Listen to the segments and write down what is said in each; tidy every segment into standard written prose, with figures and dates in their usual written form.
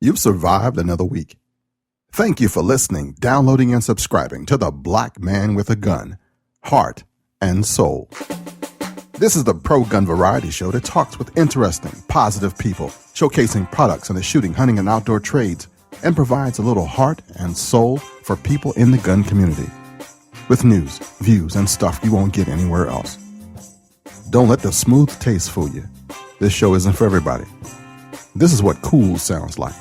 You've survived another week. Thank you for listening, downloading, and subscribing to The Black Man with a Gun, Heart and Soul. This is the pro-gun variety show that talks with interesting, positive people, showcasing products in the shooting, hunting, and outdoor trades, and provides a little heart and soul for people in the gun community. With news, views, and stuff you won't get anywhere else. Don't let the smooth taste fool you. This show isn't for everybody. This is what cool sounds like.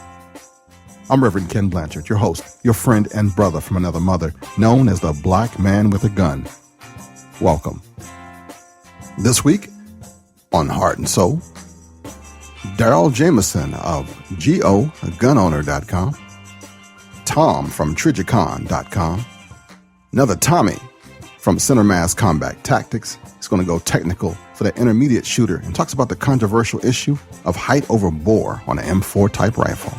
I'm Reverend Ken Blanchard, your host, your friend and brother from another mother, known as the Black Man with a Gun. Welcome. This week on Heart and Soul, Daryl Jamison of GOGunowner.com, Tom from Trijicon.com, another Tommy from Center Mass Combat Tactics. He's going to go technical for the intermediate shooter and talks about the controversial issue of height over bore on an M4 type rifle.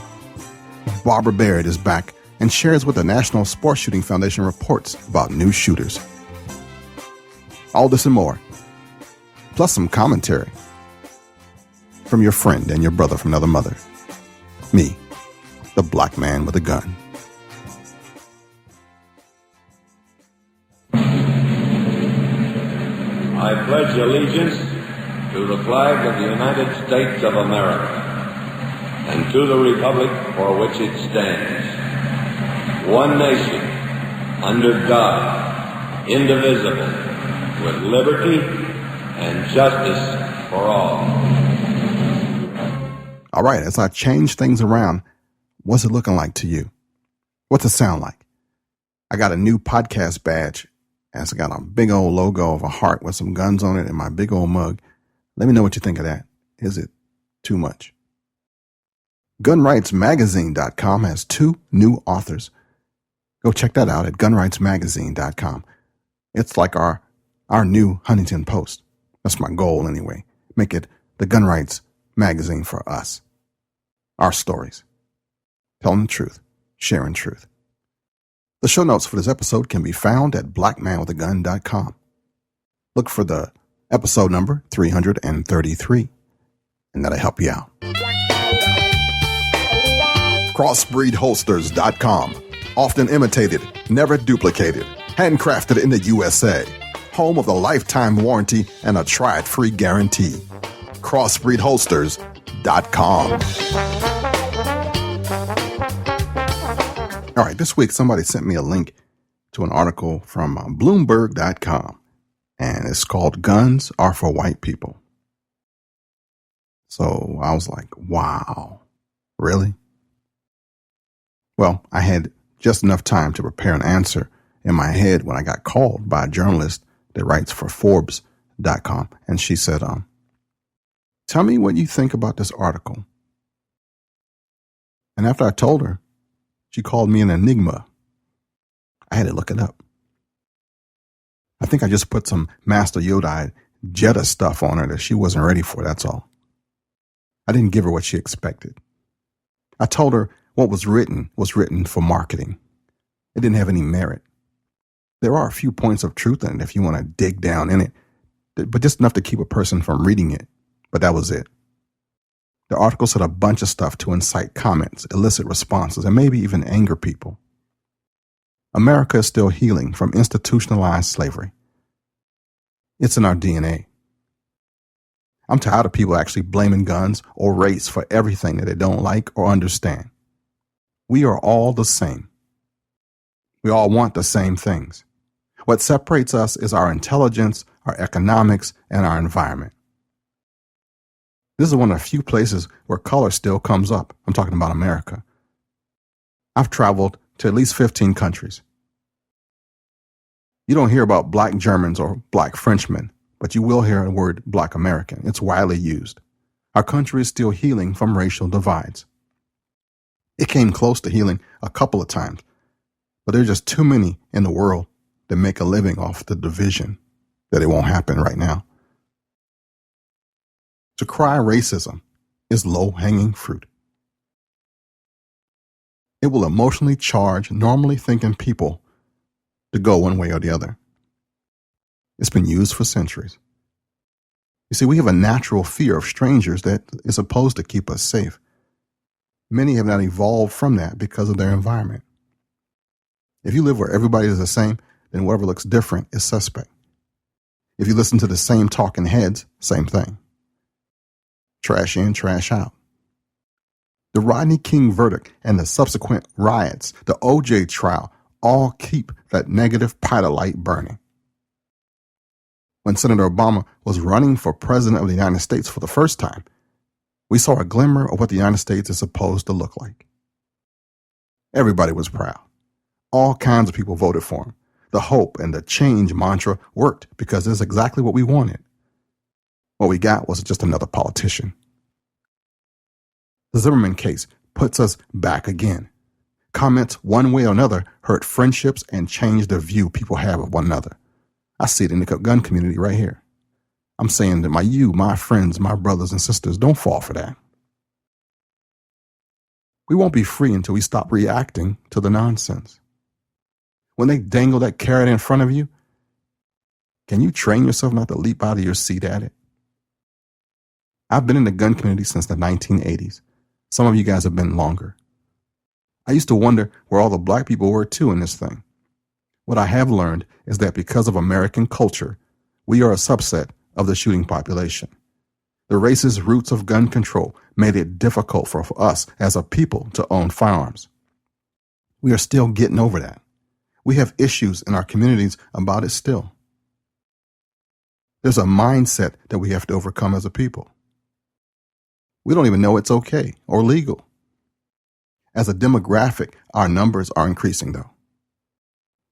Barb Baird is back and shares what the National Sports Shooting Foundation reports about new shooters. All this and more, plus some commentary from your friend and your brother from another mother. Me, the Black Man with a Gun. I pledge allegiance to the flag of the United States of America and to the republic for which it stands, one nation, under God, indivisible, with liberty and justice for all. All right, as I change things around, what's it looking like to you? What's it sound like? I got a new podcast badge. It's got a big old logo of a heart with some guns on it and my big old mug. Let me know what you think of that. Is it too much? GunRightsMagazine.com has 2 new authors. Go check that out at GunRightsMagazine.com. It's like our new Huntington Post. That's my goal anyway. Make it the Gun Rights magazine for us. Our stories. Telling the truth. Sharing truth. The show notes for this episode can be found at blackmanwithagun.com. Look for the episode number 333, and that'll help you out. Crossbreedholsters.com. Often imitated, never duplicated. Handcrafted in the USA. Home of the lifetime warranty and a try-it-free guarantee. Crossbreedholsters.com. All right, this week somebody sent me a link to an article from Bloomberg.com, and it's called Guns Are for White People. So I was like, wow, really? Well, I had just enough time to prepare an answer in my head when I got called by a journalist that writes for Forbes.com, and she said, tell me what you think about this article. And after I told her, she called me an enigma. I had to look it up. I think I just put some Master Yoda Jedi stuff on her that she wasn't ready for, that's all. I didn't give her what she expected. I told her what was written for marketing. It didn't have any merit. There are a few points of truth in it if you want to dig down in it, but just enough to keep a person from reading it. But that was it. The article said a bunch of stuff to incite comments, elicit responses, and maybe even anger people. America is still healing from institutionalized slavery. It's in our DNA. I'm tired of people actually blaming guns or race for everything that they don't like or understand. We are all the same. We all want the same things. What separates us is our intelligence, our economics, and our environment. This is one of the few places where color still comes up. I'm talking about America. I've traveled to at least 15 countries. You don't hear about black Germans or black Frenchmen, but you will hear the word black American. It's widely used. Our country is still healing from racial divides. It came close to healing a couple of times, but there are just too many in the world that make a living off the division that it won't happen right now. To cry racism is low-hanging fruit. It will emotionally charge normally thinking people to go one way or the other. It's been used for centuries. You see, we have a natural fear of strangers that is supposed to keep us safe. Many have not evolved from that because of their environment. If you live where everybody is the same, then whatever looks different is suspect. If you listen to the same talking heads, same thing. Trash in, trash out. The Rodney King verdict and the subsequent riots, the O.J. trial, all keep that negative pilot light burning. When Senator Obama was running for president of the United States for the first time, we saw a glimmer of what the United States is supposed to look like. Everybody was proud. All kinds of people voted for him. The hope and the change mantra worked because it's exactly what we wanted. What we got was just another politician. The Zimmerman case puts us back again. Comments one way or another hurt friendships and change the view people have of one another. I see it in the gun community right here. I'm saying that my friends, my brothers and sisters, don't fall for that. We won't be free until we stop reacting to the nonsense. When they dangle that carrot in front of you, can you train yourself not to leap out of your seat at it? I've been in the gun community since the 1980s. Some of you guys have been longer. I used to wonder where all the black people were too in this thing. What I have learned is that because of American culture, we are a subset of the shooting population. The racist roots of gun control made it difficult for us as a people to own firearms. We are still getting over that. We have issues in our communities about it still. There's a mindset that we have to overcome as a people. We don't even know it's okay or legal. As a demographic, our numbers are increasing, though.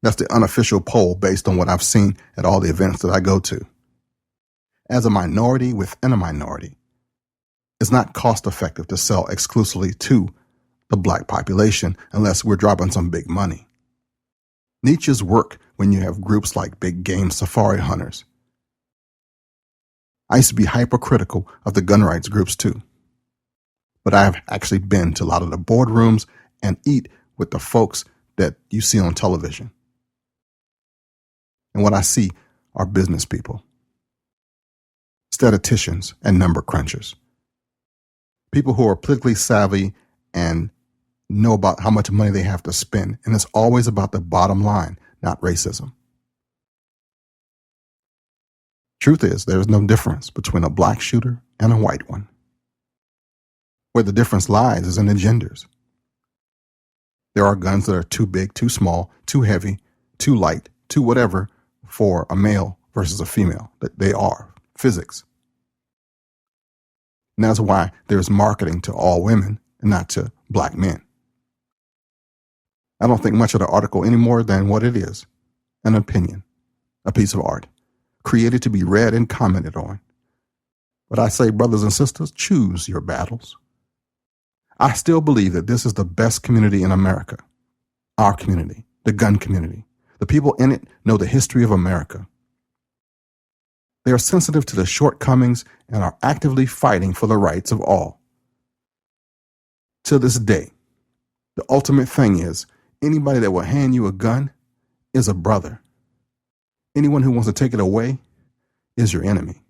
That's the unofficial poll based on what I've seen at all the events that I go to. As a minority within a minority, it's not cost effective to sell exclusively to the black population unless we're dropping some big money. Niches work when you have groups like big game safari hunters. I used to be hypercritical of the gun rights groups too. But I have actually been to a lot of the boardrooms and eat with the folks that you see on television. And what I see are business people, statisticians and number crunchers, people who are politically savvy and know about how much money they have to spend. And it's always about the bottom line, not racism. Truth is, there is no difference between a black shooter and a white one. Where the difference lies is in the genders. There are guns that are too big, too small, too heavy, too light, too whatever for a male versus a female. That they are physics. And that's why there's marketing to all women and not to black men. I don't think much of the article any more than what it is, an opinion, a piece of art, created to be read and commented on. But I say, brothers and sisters, choose your battles. I still believe that this is the best community in America. Our community, the gun community. The people in it know the history of America. They are sensitive to the shortcomings and are actively fighting for the rights of all. To this day, the ultimate thing is anybody that will hand you a gun is a brother. Anyone who wants to take it away is your enemy.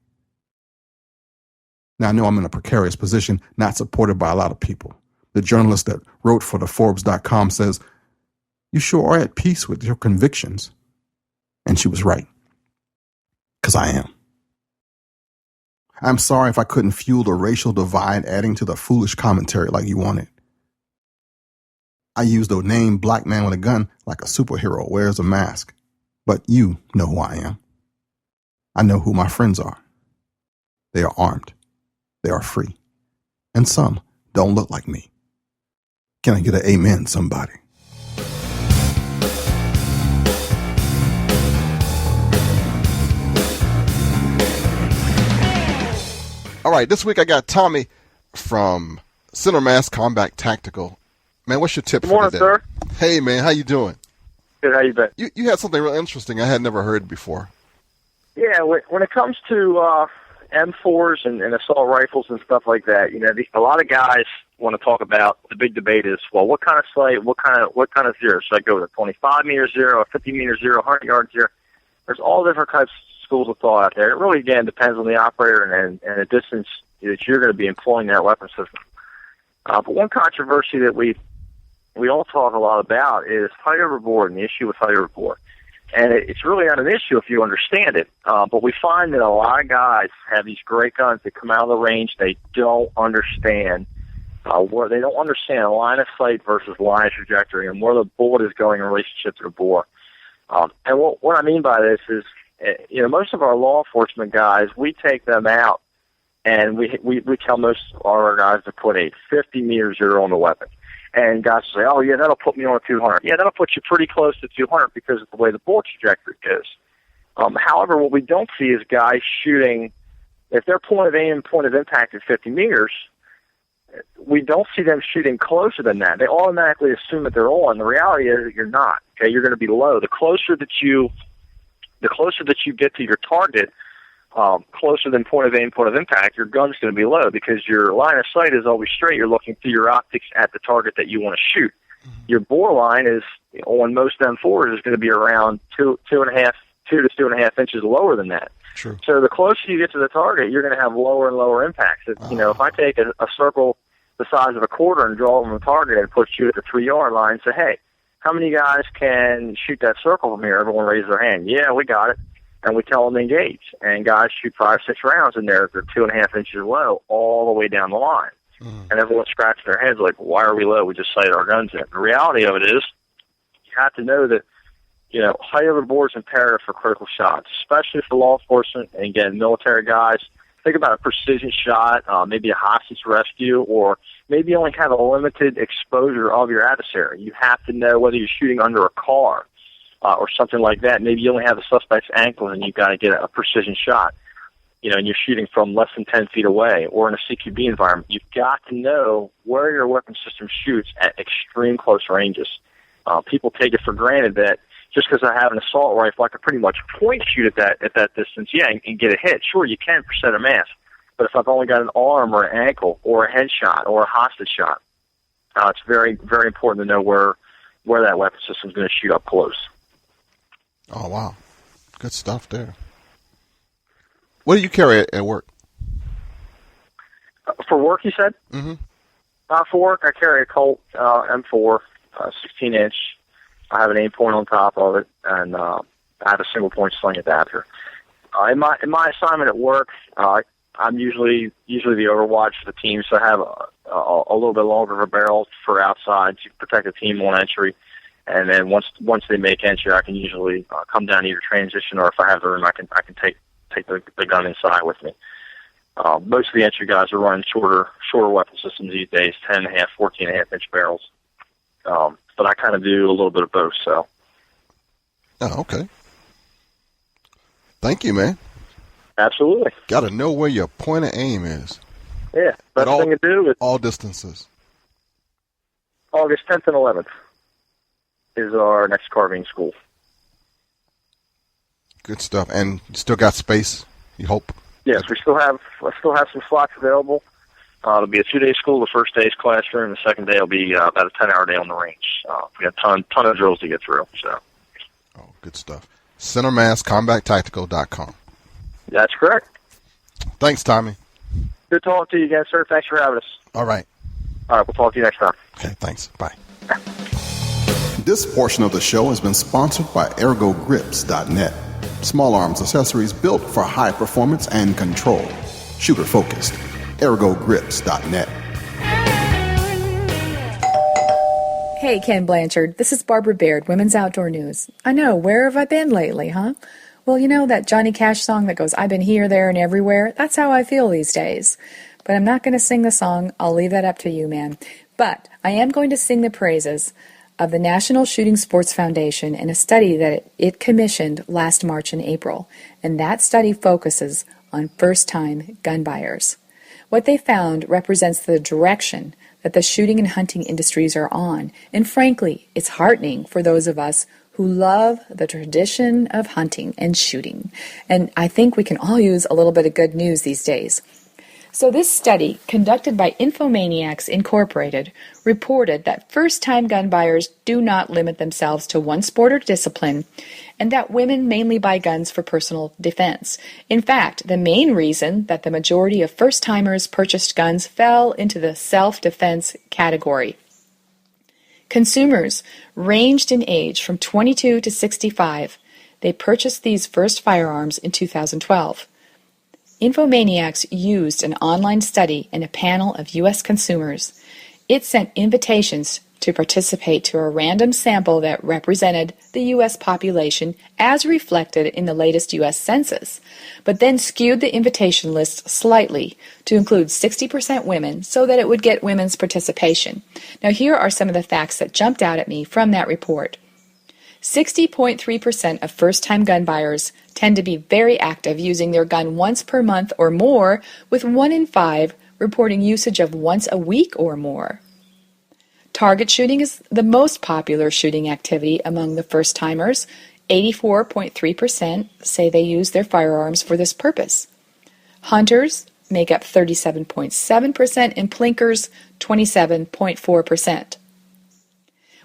Now, I know I'm in a precarious position, not supported by a lot of people. The journalist that wrote for the Forbes.com says, "You sure are at peace with your convictions." And she was right. Because I am. I'm sorry if I couldn't fuel the racial divide adding to the foolish commentary like you wanted. I used the name black man with a gun like a superhero wears a mask. But you know who I am. I know who my friends are. They are armed. They are free. And some don't look like me. Can I get an amen, somebody? All right, this week I got Tommy from Center Mass Combat Tactical. Man, what's your tip Good for morning, today? sir. Hey, man, how you doing? Good, how you been? You had something real interesting I had never heard before. Yeah, when it comes to M4s and assault rifles and stuff like that, you know, a lot of guys want to talk about. The big debate is, well, what kind of sight, what kind of zero? Should I go with a 25-meter zero, a 50-meter zero, 100-yard zero? There's all different types of schools of thought out there. It really, again, depends on the operator and the distance that you're going to be employing that weapon system. But one controversy that we all talk a lot about is height overboard and the issue with height overboard. And it's really not an issue if you understand it. But we find that a lot of guys have these great guns that come out of the range. They don't understand where they don't understand line of sight versus line of trajectory and where the bullet is going in relationship to the bore. And what I mean by this is, most of our law enforcement guys, we take them out and we tell most of our guys to put a 50-meter zero on the weapon. And guys say, oh, yeah, that'll put me on a 200. Yeah, that'll put you pretty close to 200 because of the way the bullet trajectory goes. However, what we don't see is guys shooting, if their point of aim and point of impact is 50 meters, we don't see them shooting closer than that. They automatically assume that they're on. The reality is that you're not. Okay, you're going to be low. The closer that you get to your target, closer than point of aim, point of impact, your gun's going to be low because your line of sight is always straight. You're looking through your optics at the target that you want to shoot. Mm-hmm. Your bore line is, on most M4s, is going to be around 2 to 2.5 inches lower than that. True. So the closer you get to the target, you're going to have lower and lower impacts. If I take a circle the size of a quarter and draw from a target and put you at the 3-yard line and say, hey, how many guys can shoot that circle from here? Everyone raises their hand. Yeah, we got it. And we tell them to engage. And guys shoot 5-6 rounds in there. They're 2.5 inches low all the way down the line. Mm. And everyone scratches their heads like, why are we low? We just sighted our guns in. The reality of it is you have to know that, height overboard is imperative for critical shots, especially for law enforcement and, again, military guys. Think about a precision shot, maybe a hostage rescue, or maybe you only have a limited exposure of your adversary. You have to know whether you're shooting under a car or something like that. Maybe you only have the suspect's ankle and you've got to get a precision shot, and you're shooting from less than 10 feet away, or in a CQB environment. You've got to know where your weapon system shoots at extreme close ranges. People take it for granted that just because I have an assault rifle, I can pretty much point shoot at that distance, and get a hit. Sure, you can percent of mass, but if I've only got an arm or an ankle or a headshot or a hostage shot, it's very, very important to know where that weapon system is going to shoot up close. Oh, wow. Good stuff there. What do you carry at work? For work, you said? Mm-hmm. For work, I carry a Colt M4, 16-inch. I have an aim point on top of it, and I have a single-point sling adapter. In my assignment at work, I'm usually the overwatch for the team, so I have a little bit longer of a barrel for outside to protect the team on entry. And then once they make entry, I can usually come down to either transition, or if I have the room, I can take the gun inside with me. Most of the entry guys are running shorter weapon systems these days, 10.5, 14.5-inch barrels. But I kind of do a little bit of both. So. Oh, okay. Thank you, man. Absolutely. Got to know where your point of aim is. Yeah, best thing to do is all distances. August 10th and 11th is our next carving school. Good stuff. And you still got space, you hope? Yes, we still have some slots available. It'll be a 2-day school. The first day is classroom. The second day will be about a 10-hour day on the range. We got a ton of drills to get through. So. Oh, good stuff. CentermassCombatTactical.com. That's correct. Thanks, Tommy. Good talking to you again, sir. Thanks for having us. All right. All right, we'll talk to you next time. Okay, thanks. Bye. This portion of the show has been sponsored by ErgoGrips.net. Small arms accessories built for high performance and control. Shooter focused. ErgoGrips.net. Hey, Ken Blanchard. This is Barb Baird, Women's Outdoor News. I know, where have I been lately, huh? Well, that Johnny Cash song that goes, I've been here, there, and everywhere. That's how I feel these days. But I'm not going to sing the song. I'll leave that up to you, man. But I am going to sing the praises of the National Shooting Sports Foundation in a study that it commissioned last March and April. And that study focuses on first-time gun buyers. What they found represents the direction that the shooting and hunting industries are on. And frankly, it's heartening for those of us who love the tradition of hunting and shooting. And I think we can all use a little bit of good news these days. So this study, conducted by Infomaniacs Incorporated, reported that first-time gun buyers do not limit themselves to one sport or discipline, and that women mainly buy guns for personal defense. In fact, the main reason that the majority of first-timers purchased guns fell into the self-defense category. Consumers ranged in age from 22 to 65. They purchased these first firearms in 2012. Infomaniacs used an online study and a panel of U.S. consumers. It sent invitations to participate to a random sample that represented the U.S. population as reflected in the latest U.S. Census, but then skewed the invitation list slightly to include 60% women so that it would get women's participation. Now here are some of the facts that jumped out at me from that report. 60.3% of first-time gun buyers tend to be very active, using their gun once per month or more, with 1 in 5 reporting usage of once a week or more. Target shooting is the most popular shooting activity among the first-timers. 84.3% say they use their firearms for this purpose. Hunters make up 37.7% and plinkers 27.4%.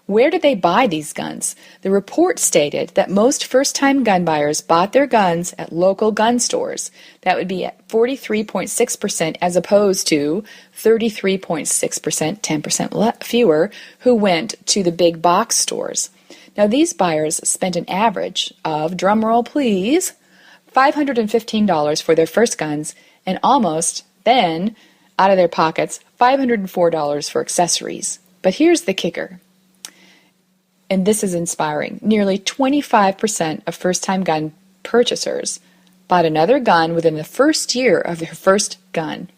Where did they buy these guns? The report stated that most first-time gun buyers bought their guns at local gun stores. That would be at 43.6% as opposed to 33.6%, 10% fewer, who went to the big box stores. Now these buyers spent an average of, drumroll please, $515 for their first guns, and almost, then, out of their pockets, $504 for accessories. But here's the kicker. And this is inspiring. Nearly 25% of first-time gun purchasers bought another gun within the first year of their first gun.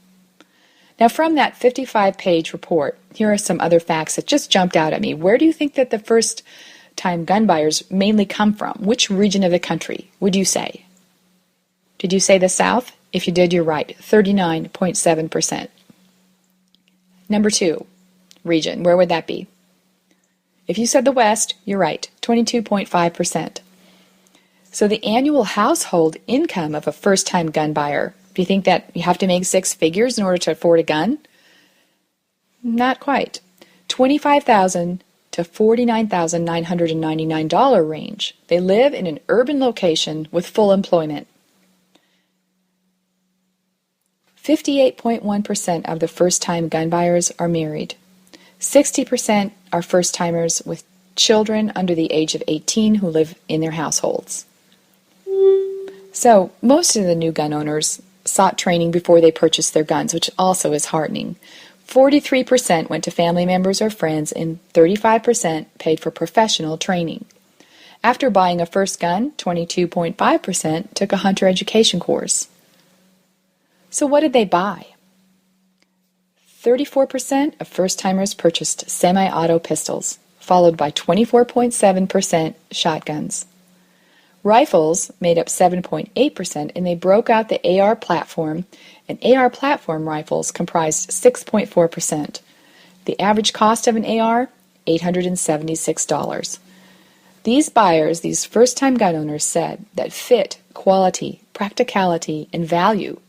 Now, from that 55-page report, here are some other facts that just jumped out at me. Where do you think that the first-time gun buyers mainly come from? Which region of the country would you say? Did you say the South? If you did, you're right, 39.7%. Number 2, region, where would that be? If you said the West, you're right, 22.5%. So the annual household income of a first-time gun buyer, do you think that you have to make 6 figures in order to afford a gun? Not quite. $25,000 to $49,999 range. They live in an urban location with full employment. 58.1% of the first-time gun buyers are married. 60% are first-timers with children under the age of 18 who live in their households. So, most of the new gun owners sought training before they purchased their guns, which also is heartening. 43% went to family members or friends, and 35% paid for professional training. After buying a first gun, 22.5% took a hunter education course. So what did they buy? 34% of first-timers purchased semi-auto pistols, followed by 24.7% shotguns. Rifles made up 7.8%, and they broke out the AR platform, and AR platform rifles comprised 6.4%. The average cost of an AR, $876. These buyers, these first-time gun owners, said that fit, quality, practicality, and value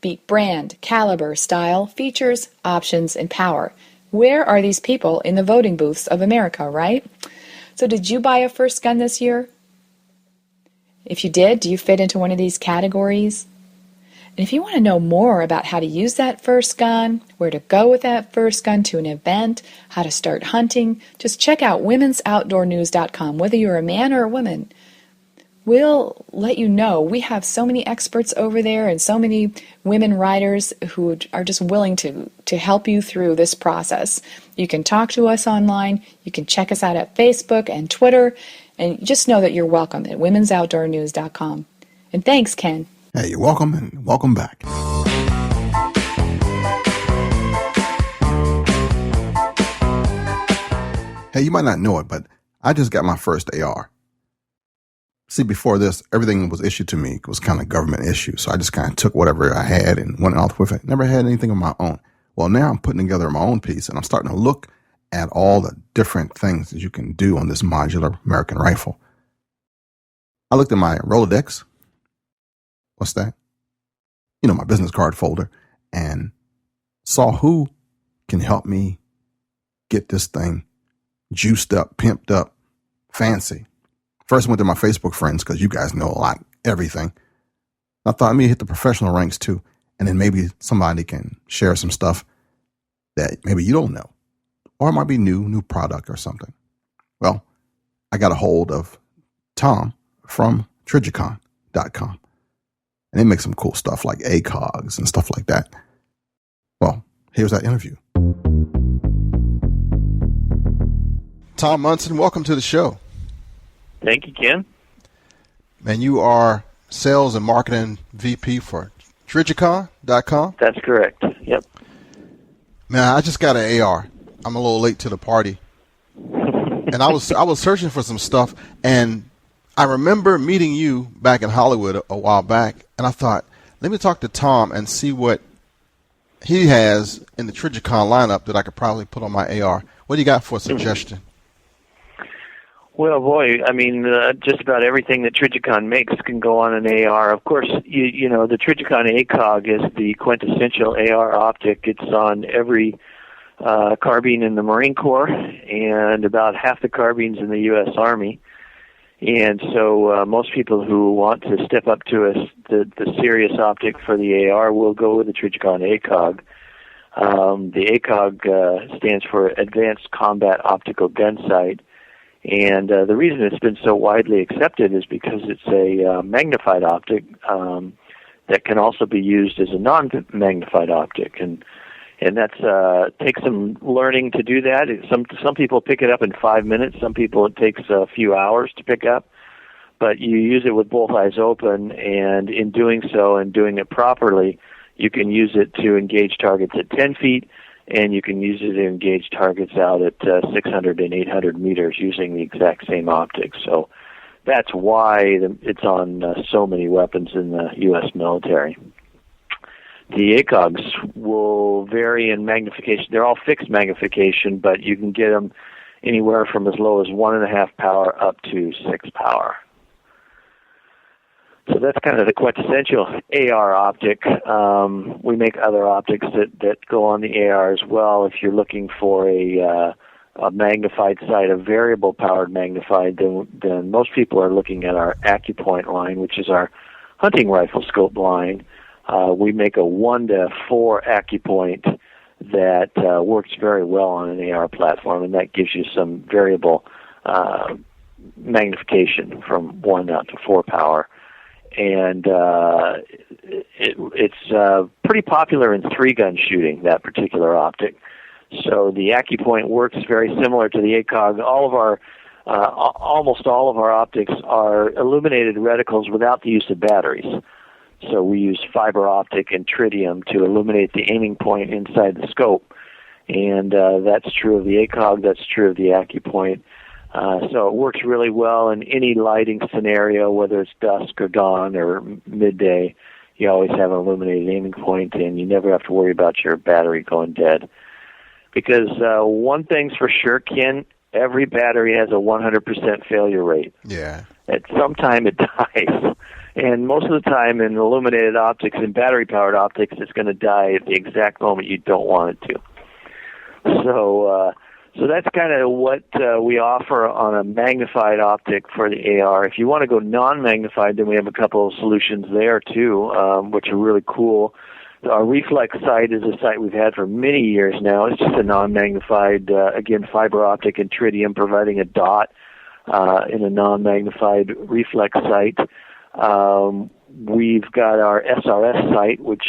beat brand, caliber, style, features, options, and power. Where are these people in the voting booths of America, right? So did you buy a first gun this year? If you did, do you fit into one of these categories? And if you want to know more about how to use that first gun, where to go with that first gun to an event, how to start hunting, just check out womensoutdoornews.com. Whether you're a man or a woman, we'll let you know. We have so many experts over there and so many women writers who are just willing to help you through this process. You can talk to us online. You can check us out at Facebook and Twitter. And just know that you're welcome at womensoutdoornews.com. And thanks, Ken. Hey, you're welcome, and welcome back. Hey, you might not know it, but I just got my first AR. See, before this, everything was issued to me. It was kind of government issue. So I just kind of took whatever I had and went off with it. Never had anything of my own. Well, now I'm putting together my own piece, and I'm starting to look at all the different things that you can do on this modular American rifle. I looked at my Rolodex. What's that? You know, my business card folder. and saw who can help me get this thing juiced up, pimped up, fancy. First went to my Facebook friends because you guys know a lot, everything. I thought, let me hit the professional ranks too. And then maybe somebody can share some stuff that maybe you don't know. Or it might be new product or something. Well, I got a hold of Tom from Trigicon.com. And they make some cool stuff like ACOGs and stuff like that. Well, here's that interview. Tom Munson, welcome to the show. Thank you, Ken. Man, you are Sales and Marketing VP for Trigicon.com? That's correct. Yep. Man, I just got an AR. I'm a little late to the party. And I was searching for some stuff, and I remember meeting you back in Hollywood a while back, and I thought, let me talk to Tom and see what he has in the Trigicon lineup that I could probably put on my AR. What do you got for a suggestion? Well, boy, I mean, just about everything that Trigicon makes can go on an AR. Of course, you know, the Trigicon ACOG is the quintessential AR optic. It's on every carbine in the Marine Corps and about half the carbines in the U.S. Army. And so most people who want to step up to the serious optic for the AR will go with the Trigicon ACOG. The ACOG stands for Advanced Combat Optical Gun Sight. And the reason it's been so widely accepted is because it's a magnified optic that can also be used as a non-magnified optic. And that's takes some learning to do that. Some people pick it up in 5 minutes. Some people it takes a few hours to pick up. But you use it with both eyes open, and in doing so and doing it properly, you can use it to engage targets at 10 feet, and you can use it to engage targets out at 600 and 800 meters using the exact same optics. So that's why it's on so many weapons in the U.S. military. The ACOGs will vary in magnification. They're all fixed magnification, but you can get them anywhere from as low as 1.5 power up to 6 power. So that's kind of the quintessential AR optic. We make other optics that go on the AR as well. If you're looking for a magnified sight, a variable powered magnified, then most people are looking at our AccuPoint line, which is our hunting rifle scope line. We make a 1-4 AccuPoint that works very well on an AR platform, and that gives you some variable magnification from 1 out to 4 power. And it's pretty popular in 3-gun shooting, that particular optic. So the AccuPoint works very similar to the ACOG. Almost all of our optics are illuminated reticles without the use of batteries. So we use fiber optic and tritium to illuminate the aiming point inside the scope. And that's true of the ACOG, that's true of the AccuPoint. So it works really well in any lighting scenario, whether it's dusk or dawn or midday. You always have an illuminated aiming point, and you never have to worry about your battery going dead. Because one thing's for sure, Ken, every battery has a 100% failure rate. Yeah. At some time it dies. And most of the time in illuminated optics and battery-powered optics, it's going to die at the exact moment you don't want it to. So that's kind of what we offer on a magnified optic for the AR. If you want to go non-magnified, then we have a couple of solutions there too, which are really cool. Our reflex sight is a sight we've had for many years now. It's just a non-magnified, again, fiber optic and tritium providing a dot in a non-magnified reflex sight. We've got our SRS sight, which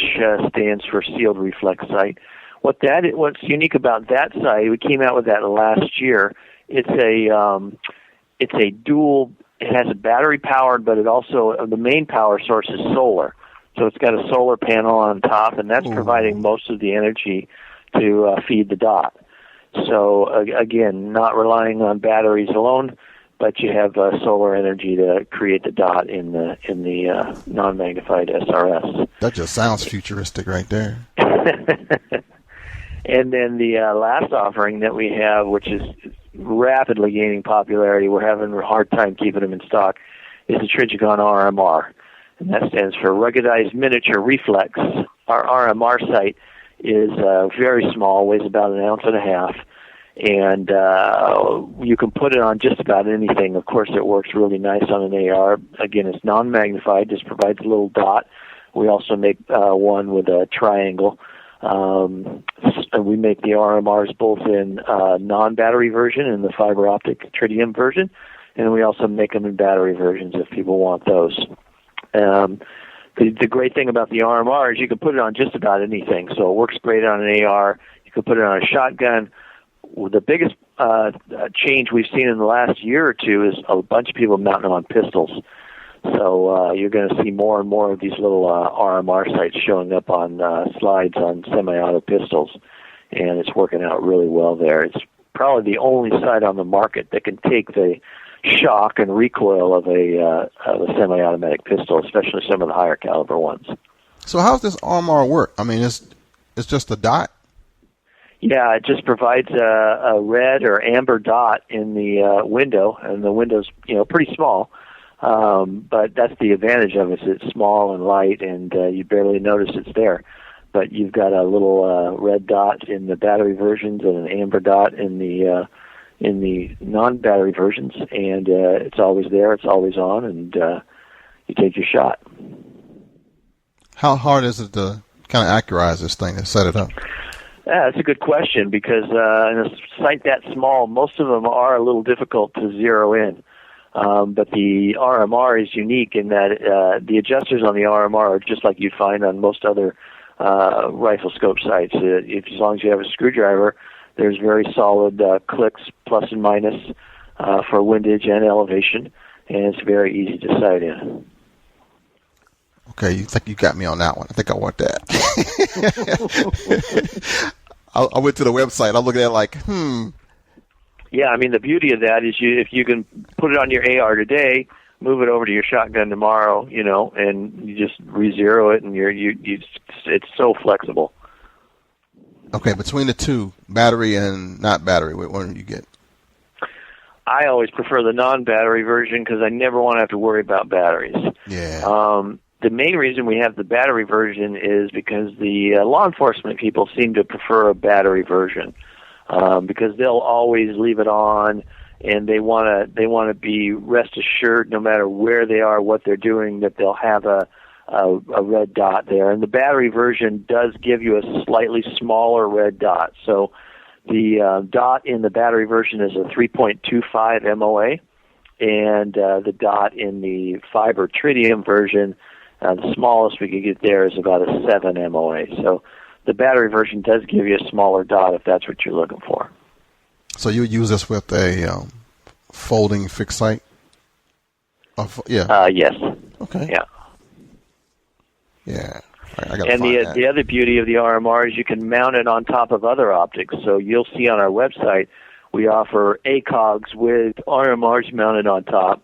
stands for sealed reflex sight. What's unique about that sight, we came out with that last year. It's a dual. It has a battery powered, but it also the main power source is solar. So it's got a solar panel on top, and that's providing most of the energy to feed the dot. So again, not relying on batteries alone, but you have solar energy to create the dot in the non-magnified SRS. That just sounds futuristic right there. And then the last offering that we have, which is rapidly gaining popularity, we're having a hard time keeping them in stock, is the Trigicon RMR. And that stands for Ruggedized Miniature Reflex our RMR sight is very small, weighs about 1.5 ounces, and you can put it on just about anything. Of course, it works really nice on an AR. Again, it's non-magnified, just provides a little dot. We also make one with a triangle. And we make the RMRs both in non-battery version and the fiber optic tritium version, and we also make them in battery versions if people want those. The great thing about the RMR is you can put it on just about anything, so it works great on an AR. You can put it on a shotgun. The biggest change we've seen in the last year or two is a bunch of people mounting them on pistols. So you're going to see more and more of these little RMR sights showing up on slides on semi-auto pistols, and it's working out really well there. It's probably the only sight on the market that can take the shock and recoil of a semi-automatic pistol, especially some of the higher caliber ones. So how's this RMR work? I mean, it's just a dot? Yeah, it just provides a red or amber dot in the window, and the window's pretty small. But that's the advantage of it. It's small and light, and you barely notice it's there. But you've got a little red dot in the battery versions and an amber dot in the non-battery versions, and it's always there, it's always on, and you take your shot. How hard is it to kind of accurize this thing, to set it up? Yeah, that's a good question, because in a site that small, most of them are a little difficult to zero in. But the RMR is unique in that the adjusters on the RMR are just like you'd find on most other rifle scope sites. As long as you have a screwdriver, there's very solid clicks, plus and minus, for windage and elevation, and it's very easy to sight in. Okay, you think you got me on that one. I think I want that. I went to the website. I looked at it like, Yeah, I mean, the beauty of that is if you can put it on your AR today, move it over to your shotgun tomorrow, and you just re-zero it, and it's so flexible. Okay, between the two, battery and not battery, which one do you get? I always prefer the non-battery version because I never want to have to worry about batteries. Yeah. The main reason we have the battery version is because the law enforcement people seem to prefer a battery version. Because they'll always leave it on, and they want to be rest assured, no matter where they are, what they're doing, that they'll have a red dot there. And the battery version does give you a slightly smaller red dot. So the dot in the battery version is a 3.25 MOA, and the dot in the fiber tritium version, the smallest we could get there is about a 7 MOA. So the battery version does give you a smaller dot if that's what you're looking for. So you use this with a folding fixed sight? Yeah. Yes. Okay. Yeah. Yeah. I gotta and find that. The other beauty of the RMR is you can mount it on top of other optics. So you'll see on our website we offer ACOGs with RMRs mounted on top.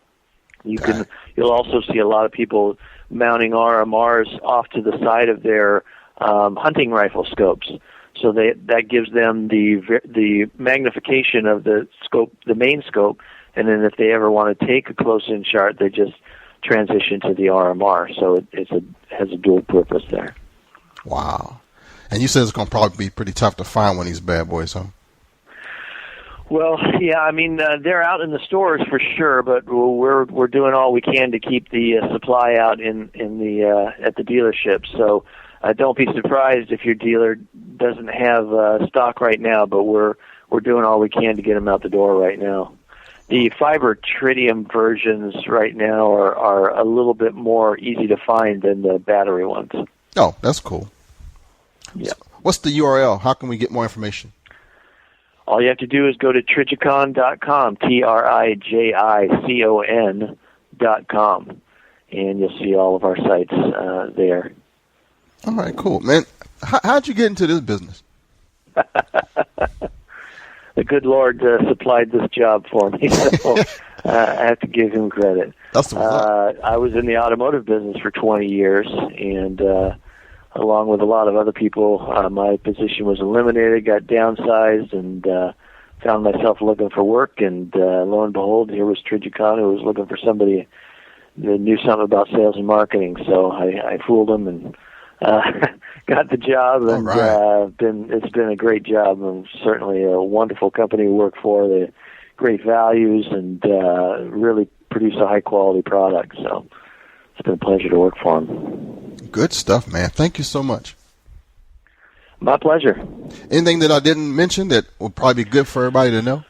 You'll also see a lot of people mounting RMRs off to the side of their hunting rifle scopes, so that gives them the magnification of the scope, the main scope, and then if they ever want to take a close-in shot, they just transition to the RMR. So it has a dual purpose there. Wow! And you said it's going to probably be pretty tough to find one of these bad boys, huh? Well, yeah, I mean they're out in the stores for sure, but we're doing all we can to keep the supply out in the at the dealership. So. Don't be surprised if your dealer doesn't have stock right now, but we're doing all we can to get them out the door right now. The fiber tritium versions right now are a little bit more easy to find than the battery ones. Oh, that's cool. Yeah. So what's the URL? How can we get more information? All you have to do is go to Trijicon.com, TRIJICON.com, and you'll see all of our sites there. All right, cool. Man, how'd you get into this business? The good Lord supplied this job for me, so I have to give him credit. That's what's up. I was in the automotive business for 20 years, and along with a lot of other people, my position was eliminated, got downsized, and found myself looking for work, and lo and behold, here was Trijicon, who was looking for somebody that knew something about sales and marketing, so I fooled them and got the job, and right. it's been a great job. And certainly a wonderful company to work for. They great values and really produce a high quality product. So it's been a pleasure to work for them. Good stuff, man. Thank you so much. My pleasure. Anything that I didn't mention that would probably be good for everybody to know?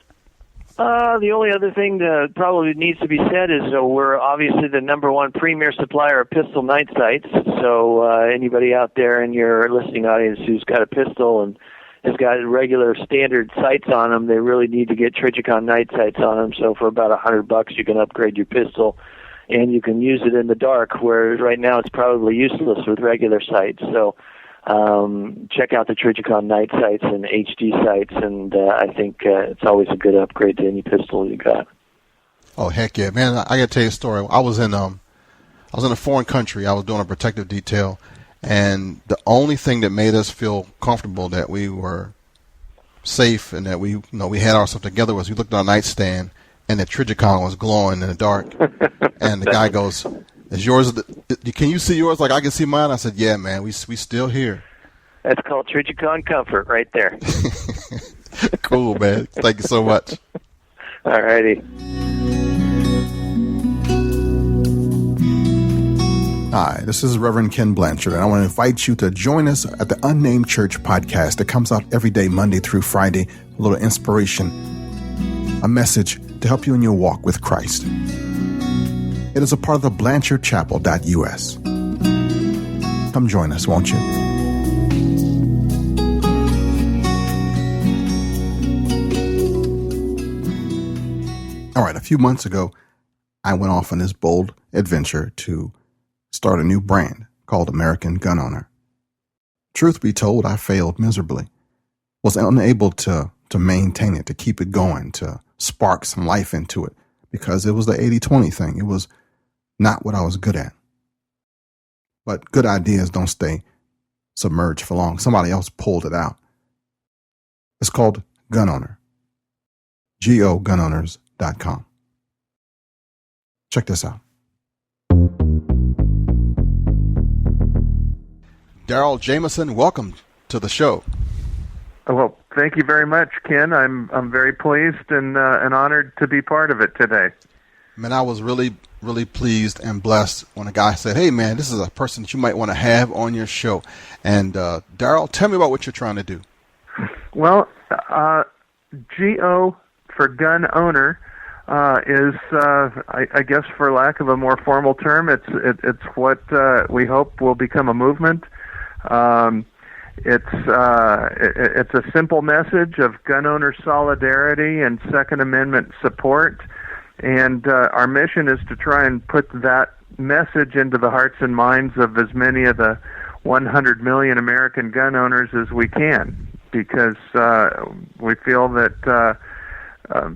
The only other thing that probably needs to be said is we're obviously the number one premier supplier of pistol night sights. So anybody out there in your listening audience who's got a pistol and has got regular standard sights on them, they really need to get Trijicon night sights on them. So for about $100, you can upgrade your pistol, and you can use it in the dark, where right now it's probably useless with regular sights. So check out the Trijicon night sights and HD sights, and I think it's always a good upgrade to any pistol you got. Oh, heck yeah, man! I got to tell you a story. I was in a foreign country. I was doing a protective detail, and the only thing that made us feel comfortable that we were safe and that we had ourselves together was we looked at our nightstand and the Trijicon was glowing in the dark, and the guy goes, "Is yours? Can you see yours like I can see mine?" I said, "Yeah, man, we still here." That's called Trijicon comfort right there. Cool, man. Thank you so much. All righty. Hi, this is Reverend Ken Blanchard, and I want to invite you to join us at the Unnamed Church podcast that comes out every day, Monday through Friday. A little inspiration, a message to help you in your walk with Christ. It is a part of the BlanchardChapel.us. Come join us, won't you? All right, a few months ago, I went off on this bold adventure to start a new brand called American Gun Owner. Truth be told, I failed miserably. Was unable to maintain it, to keep it going, to spark some life into it, because it was the 80-20 thing. It was not what I was good at. But good ideas don't stay submerged for long. Somebody else pulled it out. It's called Gun Owner. GOGunOwners.com. Check this out. Daryl Jamison, welcome to the show. Well, thank you very much, Ken. I'm very pleased and honored to be part of it today. Man, I was really, really pleased and blessed when a guy said, "Hey, man, this is a person that you might want to have on your show." And Daryl, tell me about what you're trying to do. Well, GO for Gun Owner is, I guess, for lack of a more formal term, it's what we hope will become a movement. It's a simple message of gun owner solidarity and Second Amendment support, and our mission is to try and put that message into the hearts and minds of as many of the 100 million American gun owners as we can, because we feel that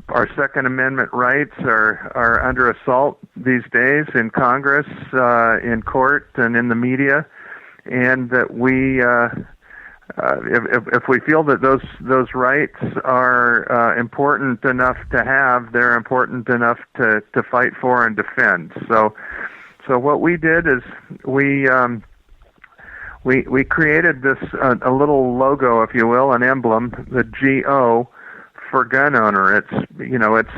our Second Amendment rights are under assault these days in Congress, in court, and in the media, and that we, if we feel that those rights are important enough to have, they're important enough to fight for and defend. So what we did is we created this a little logo, if you will, an emblem, the GO for Gun Owner. It's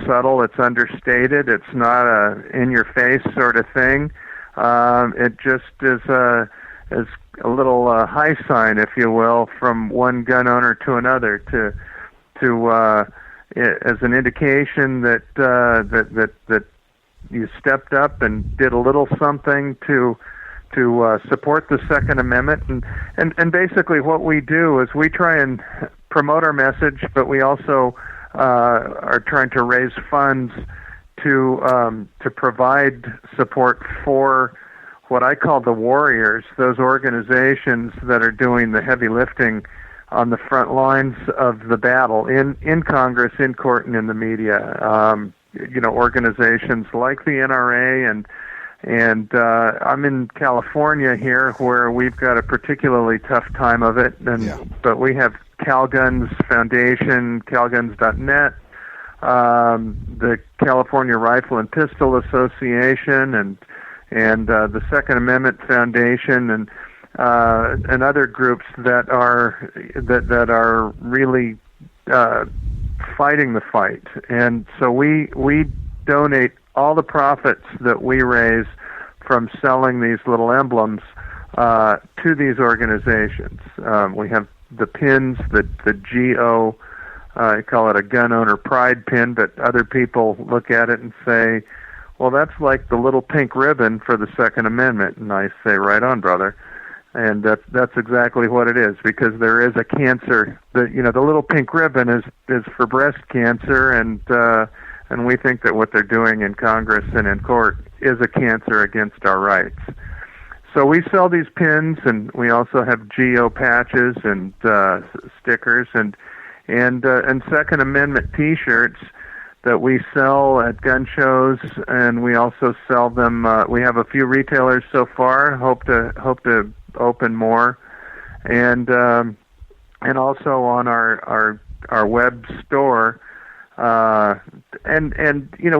subtle, it's understated, it's not a in-your-face sort of thing. It just is a little high sign, if you will, from one gun owner to another, to as an indication that that you stepped up and did a little something to support the Second Amendment. And basically what we do is we try and promote our message, but we also are trying to raise funds to provide support for what I call the warriors, those organizations that are doing the heavy lifting on the front lines of the battle in Congress, in court, and in the media. Organizations like the NRA, and I'm in California here, where we've got a particularly tough time of it. But we have CalGuns Foundation, CalGuns.net, the California Rifle and Pistol Association, and the Second Amendment Foundation, and and other groups that are really fighting the fight. And so we donate all the profits that we raise from selling these little emblems to these organizations. We have the pins, the GO. I call it a gun owner pride pin, but other people look at it and say, well, that's like the little pink ribbon for the Second Amendment. And I say, right on, brother. And that's exactly what it is, because there is a cancer. The little pink ribbon is for breast cancer, and we think that what they're doing in Congress and in court is a cancer against our rights. So we sell these pins, and we also have GO patches and stickers and Second Amendment T-shirts that we sell at gun shows, and we also sell them. We have a few retailers so far. Hope to open more, and also on our web store. And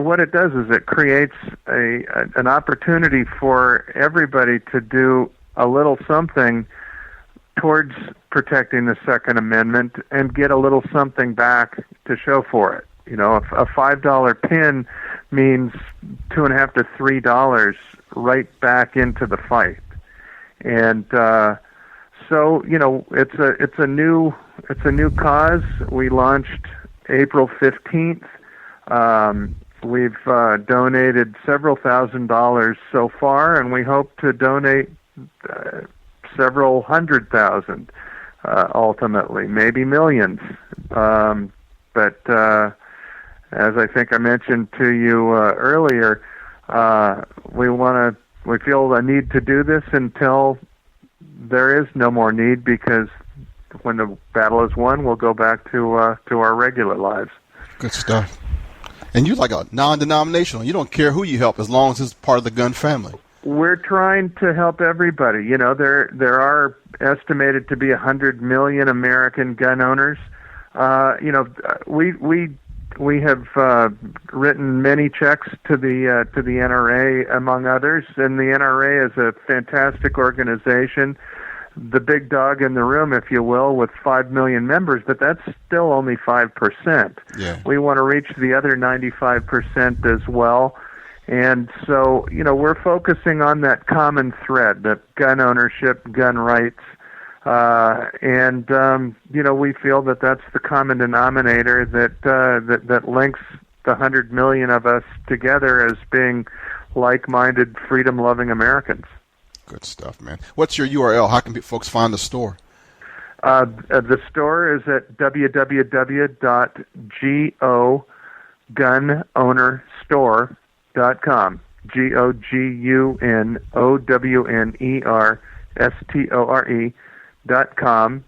what it does is it creates an opportunity for everybody to do a little something towards protecting the Second Amendment and get a little something back to show for it. A $5 pin means $2.50 to $3 right back into the fight. And so it's a new cause. We launched April 15th. We've donated several $1,000s so far, and we hope to donate several $100,000 ultimately, maybe millions. But as I think I mentioned to you earlier, we feel a need to do this until there is no more need, because when the battle is won, we'll go back to our regular lives. Good stuff. And you're like a non-denominational. You don't care who you help as long as it's part of the gun family. We're trying to help everybody. There are estimated to be 100 million American gun owners. We have written many checks to the NRA, among others, and the NRA is a fantastic organization, the big dog in the room, if you will, with 5 million members, but that's still only 5%. Yeah. We want to reach the other 95% as well. And so, we're focusing on that common thread, that gun ownership, gun rights, and we feel that that's the common denominator that links the 100 million of us together as being like-minded, freedom-loving Americans. Good stuff, man. What's your URL? How can folks find the store? The store is at www.gogunownerstore.com. GOGUNOWNERSTORE.com.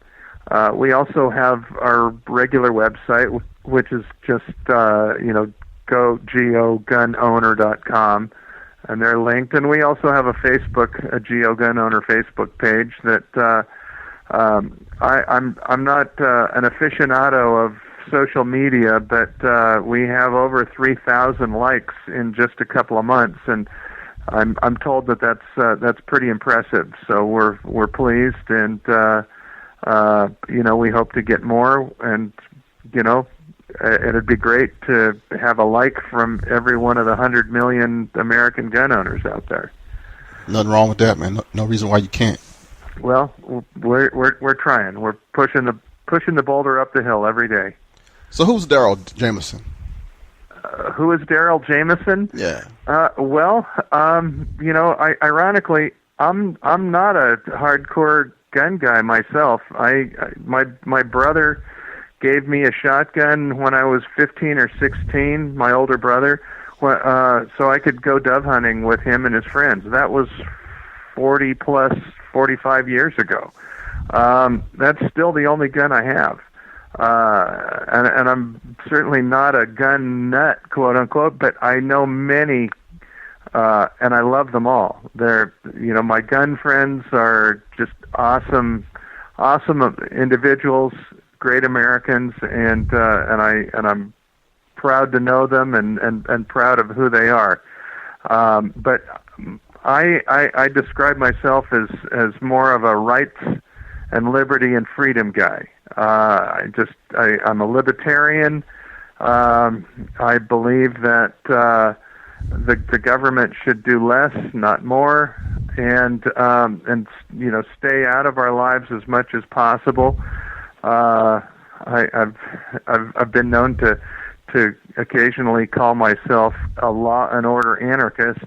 We also have our regular website, which is just GOGUNOWNER.com, and they're linked. And we also have a GO Gun Owner Facebook page that I'm not an aficionado of social media, but we have over 3,000 likes in just a couple of months, and I'm told that's pretty impressive. So we're pleased, and we hope to get more, and it'd be great to have a like from every one of the 100 million American gun owners out there. Nothing wrong with that, man. No reason why you can't. Well, we're trying. We're pushing the boulder up the hill every day. So who's Daryl Jamison? Who is Daryl Jamison? Yeah. Ironically, I'm not a hardcore gun guy myself. My brother gave me a shotgun when I was 15 or 16. My older brother, so I could go dove hunting with him and his friends. That was 45 years ago. That's still the only gun I have. And I'm certainly not a gun nut, quote unquote, but I know many, and I love them all. My gun friends are just awesome individuals, great Americans, and I'm proud to know them and proud of who they are. But I describe myself as more of a rights and liberty and freedom guy. I'm a libertarian. I believe that the government should do less, not more, and stay out of our lives as much as possible. I've been known to occasionally call myself a law and order anarchist,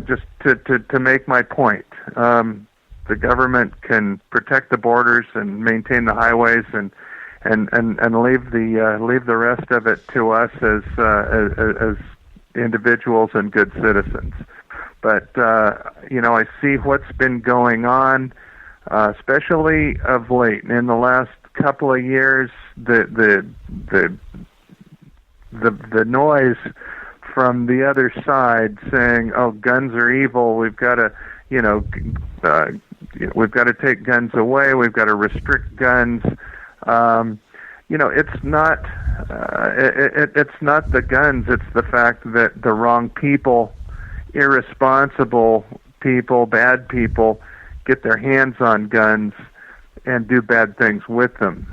just to make my point. The government can protect the borders and maintain the highways and leave the rest of it to us as individuals and good citizens. But I see what's been going on, especially of late. In the last couple of years, the noise from the other side saying, "Oh, guns are evil. We've got to, we've got to take guns away. We've got to restrict guns." It's not. It's not the guns. It's the fact that the wrong people, irresponsible people, bad people, get their hands on guns and do bad things with them.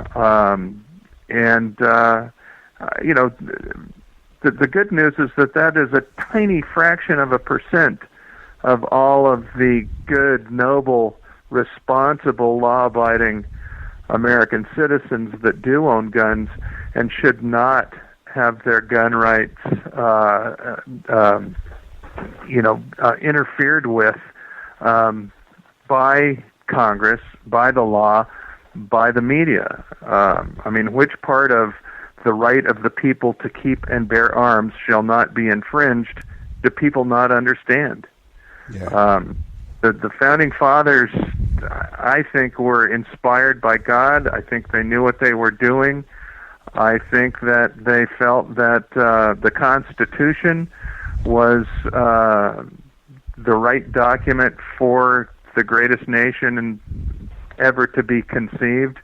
The good news is that is a tiny fraction of a percent of all of the good, noble, responsible, law-abiding American citizens that do own guns and should not have their gun rights, interfered with by Congress, by the law, by the media. Which part of the right of the people to keep and bear arms shall not be infringed do people not understand? Yeah. The Founding Fathers, I think, were inspired by God. I think they knew what they were doing. I think that they felt that the Constitution was the right document for the greatest nation ever to be conceived.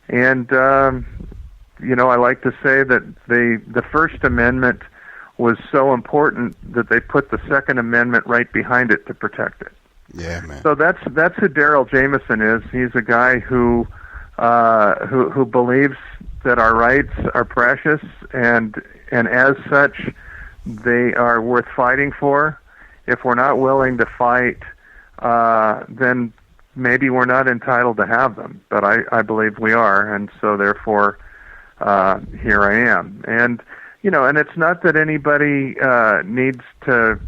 And, I like to say that the First Amendment was so important that they put the Second Amendment right behind it to protect it. Yeah, man. So that's who Daryl Jamison is. He's a guy who believes that our rights are precious, and as such, they are worth fighting for. If we're not willing to fight, then maybe we're not entitled to have them. But I believe we are, and so therefore, here I am. And and it's not that anybody needs to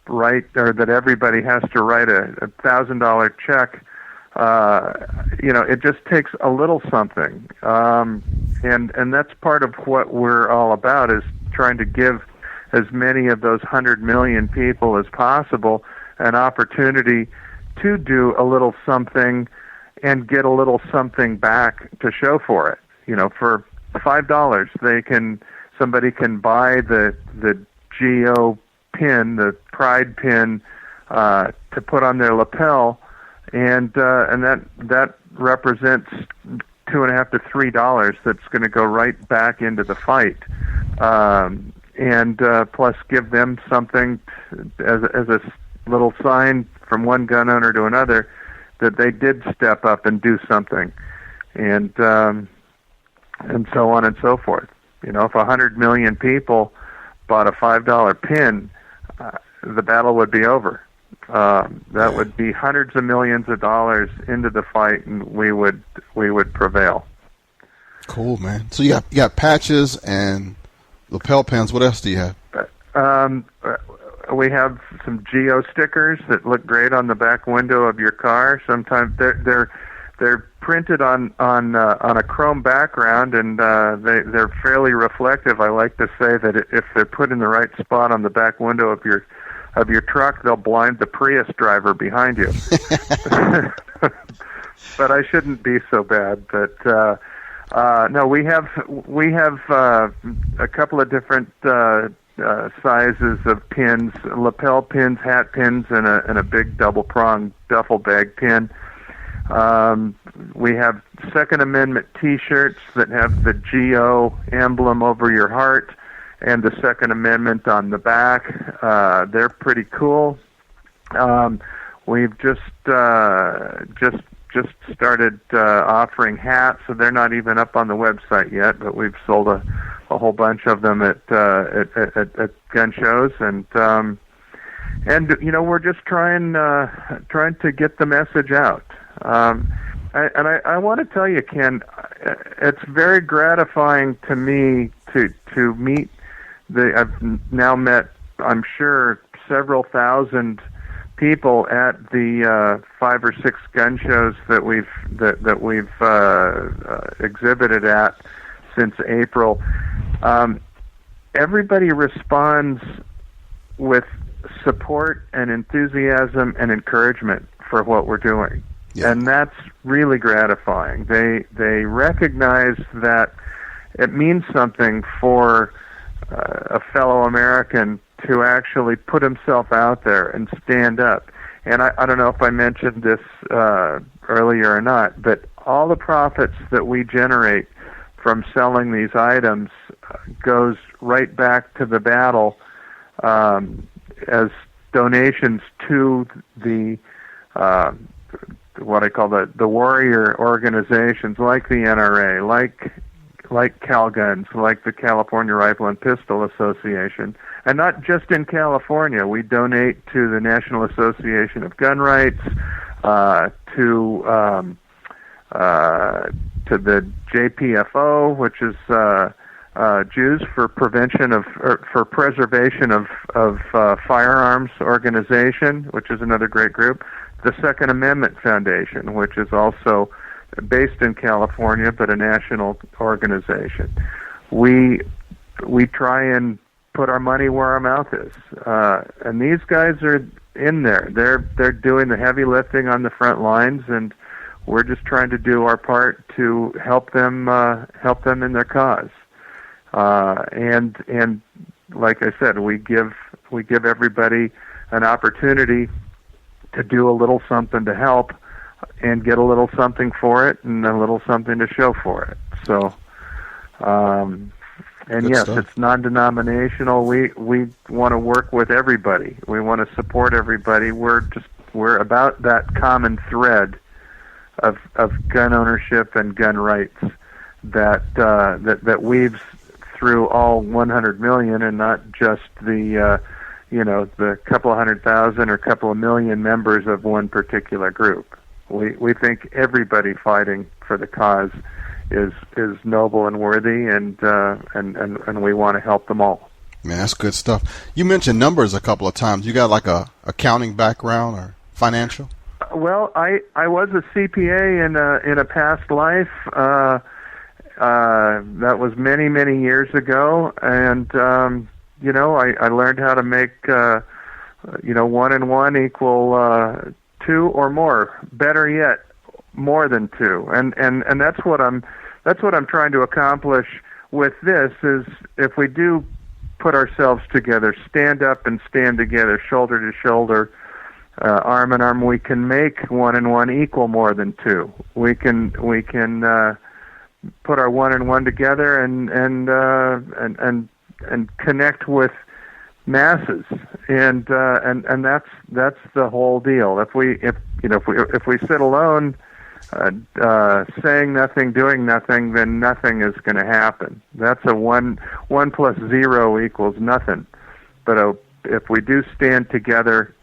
write, or that everybody has to write a $1,000 check. It just takes a little something, and that's part of what we're all about, is trying to give as many of those 100 million people as possible an opportunity to do a little something and get a little something back to show for it. For $5, somebody can buy the GO pin, the pride pin, to put on their lapel, and that represents $2.50 to $3 that's going to go right back into the fight, and plus give them something as a little sign from one gun owner to another that they did step up and do something, and so on and so forth. If 100 million people bought a $5 pin, the battle would be over. That would be hundreds of millions of dollars into the fight, and we would prevail. Cool, man. So you got patches and lapel pins. What else do you have? We have some geo stickers that look great on the back window of your car. Sometimes they're printed on a chrome background, and they're fairly reflective. I like to say that if they're put in the right spot on the back window of your truck, they'll blind the Prius driver behind you. But I shouldn't be so bad. But no, we have a couple of different sizes of pins: lapel pins, hat pins, and a big double prong duffel bag pin. We have Second Amendment T-shirts that have the GO emblem over your heart and the Second Amendment on the back. They're pretty cool. We've just started offering hats, so they're not even up on the website yet. But we've sold a whole bunch of them at gun shows, and we're just trying to get the message out. I want to tell you, Ken, it's very gratifying to me to meet I've now met, I'm sure, several thousand people at the 5 or 6 gun shows that we've exhibited at since April. Everybody responds with support and enthusiasm and encouragement for what we're doing. Yeah. And that's really gratifying. They recognize that it means something for a fellow American to actually put himself out there and stand up. And I don't know if I mentioned this earlier or not, but all the profits that we generate from selling these items goes right back to the battle as donations to the what I call the warrior organizations like the NRA, like CalGuns, like the California Rifle and Pistol Association. And not just in California. We donate to the National Association of Gun Rights, to the JPFO, which is Jews for Preservation of Firearms Organization, which is another great group. The Second Amendment Foundation, which is also based in California but a national organization. We try and put our money where our mouth is, and these guys are in there. They're doing the heavy lifting on the front lines, and we're just trying to do our part to help them in their cause. And like I said, we give everybody an opportunity to do a little something to help, and get a little something for it, and a little something to show for it. So, and good yes, stuff. It's non-denominational. We want to work with everybody. We want to support everybody. We're about that common thread of gun ownership and gun rights that weaves through all 100 million, and not just the couple of 100,000 or couple of million members of one particular group. We think everybody fighting for the cause is noble and worthy, and we want to help them all. Man, that's good stuff. You mentioned numbers a couple of times. You got like a accounting background or financial? Well, I was a CPA in a past life. That was many years ago, and I learned how to make 1 and 1 equal 2 or more. Better yet, more than 2. And that's what I'm trying to accomplish with this. Is if we do put ourselves together, stand up and stand together, shoulder to shoulder, arm in arm, we can make 1 and 1 equal more than 2. We can put our 1 and 1 together and connect with masses, and that's the whole deal. If we sit alone, saying nothing, doing nothing, then nothing is going to happen. That's a 1 plus 0 equals nothing. But if we do stand together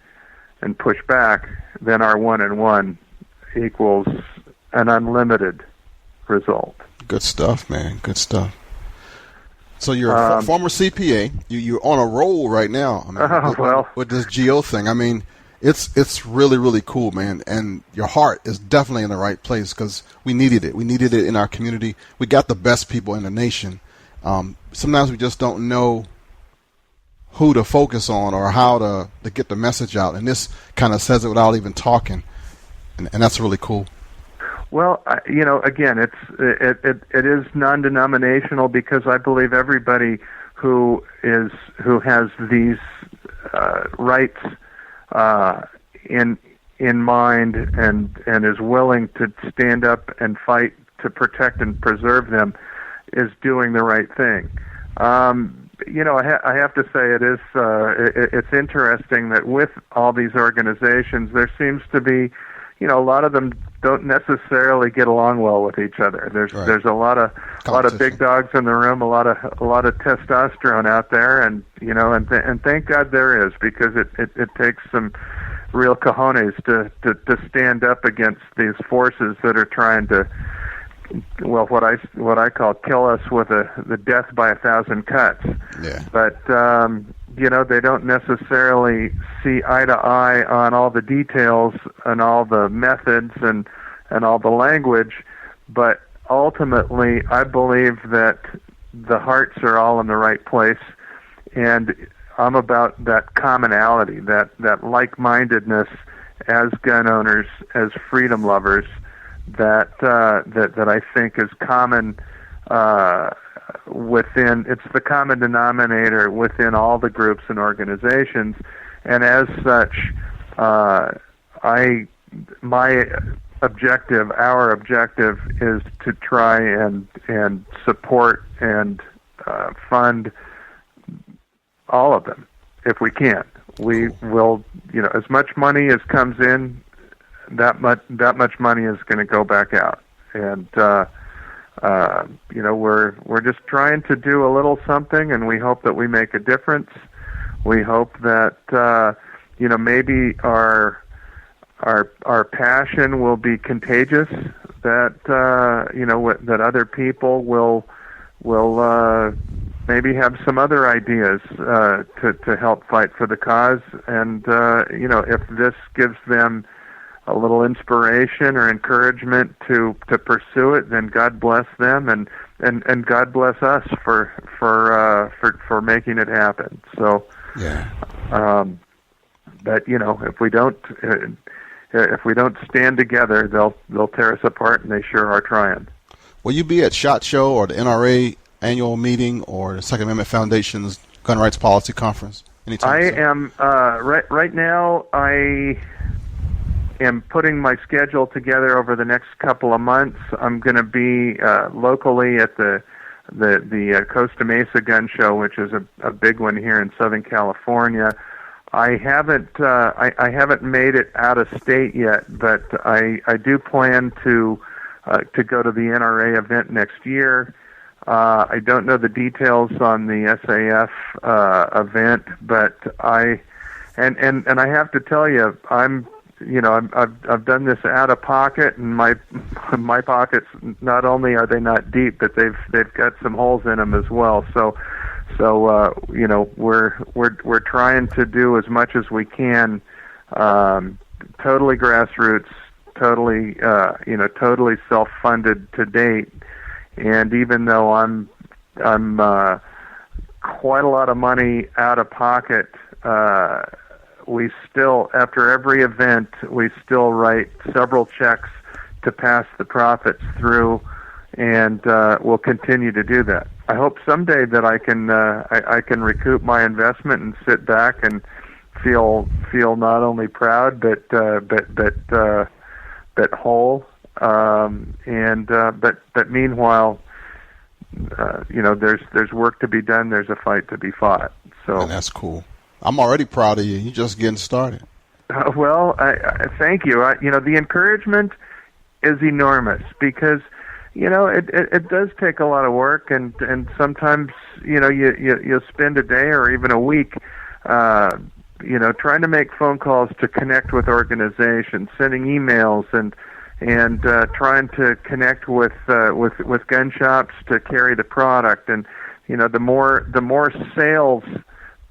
and push back, then our 1 and 1 equals an unlimited result. Good stuff, man. Good stuff. So you're a former CPA. You're on a roll right now. I mean, with this GO thing. I mean, it's really, really cool, man. And your heart is definitely in the right place, because we needed it. We needed it in our community. We got the best people in the nation. Sometimes we just don't know who to focus on or how to get the message out. And this kind of says it without even talking. And that's really cool. Well, again, it is non-denominational, because I believe everybody who has these rights in mind and is willing to stand up and fight to protect and preserve them is doing the right thing. I have to say it's interesting that with all these organizations, there seems to be, a lot of them don't necessarily get along well with each other. There's a lot of big dogs in the room, a lot of testosterone out there, and and thank God there is, because it takes some real cojones to stand up against these forces that are trying to, well, what I call kill us with the death by 1,000 cuts. Yeah. But they don't necessarily see eye to eye on all the details and all the methods and all the language. But ultimately, I believe that the hearts are all in the right place, and I'm about that commonality, that like-mindedness as gun owners, as freedom lovers, that I think is common within. It's the common denominator within all the groups and organizations, and as such, our objective is to try and support and fund all of them if we can. We will, as much money as comes in, that much money is going to go back out, and we're just trying to do a little something, and we hope that we make a difference. We hope that maybe our passion will be contagious, that that other people will maybe have some other ideas to help fight for the cause, and if this gives them a little inspiration or encouragement to pursue it, then God bless them, and God bless us for making it happen. So, yeah. But if we don't stand together, they'll tear us apart, and they sure are trying. Will you be at SHOT Show or the NRA annual meeting or the Second Amendment Foundation's Gun Rights Policy Conference anytime soon? I am right now. I am putting my schedule together over the next couple of months. I'm going to be locally at the Costa Mesa Gun Show, which is a big one here in Southern California. I haven't made it out of state yet, but I do plan to go to the NRA event next year. I don't know the details on the SAF event, but I have to tell you, I've done this out of pocket, and my pockets, not only are they not deep, but they've got some holes in them as well. So we're trying to do as much as we can, totally grassroots, totally self-funded to date. And even though I'm quite a lot of money out of pocket, we still, after every event, we still write several checks to pass the profits through, and we'll continue to do that. I hope someday that I can recoup my investment and sit back and feel not only proud but whole. But meanwhile, there's work to be done. There's a fight to be fought. So, and that's cool. I'm already proud of you. You're just getting started. Well, I thank you. The encouragement is enormous, because it does take a lot of work, and sometimes you spend a day or even a week trying to make phone calls to connect with organizations, sending emails, and trying to connect with gun shops to carry the product. And the more sales,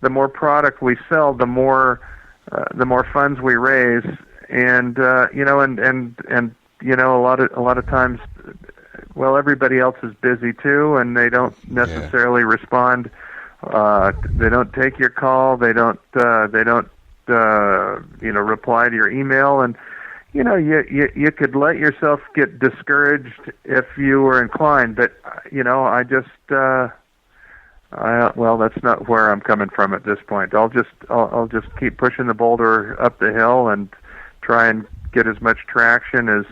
the more product we sell, the more funds we raise. And a lot of times, well, everybody else is busy too, and they don't necessarily respond. They don't take your call. They don't reply to your email. And you could let yourself get discouraged if you were inclined. But well, that's not where I'm coming from at this point. I'll just keep pushing the boulder up the hill and try and get as much traction as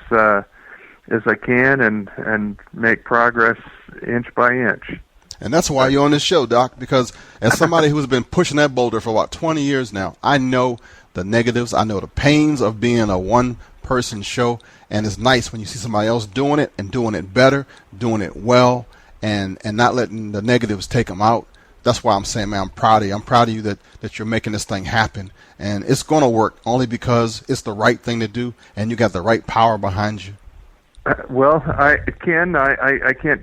I can, and make progress inch by inch. And that's why you're on this show, Doc, because as somebody who's been pushing that boulder for about 20 years now, I know the negatives. I know the pains of being a one-person show. And it's nice when you see somebody else doing it and doing it better, doing it well, and not letting the negatives take them out. That's why I'm saying, man, I'm proud of you. I'm proud of you that you're making this thing happen. And it's going to work only because it's the right thing to do, and you got the right power behind you. Well, I can't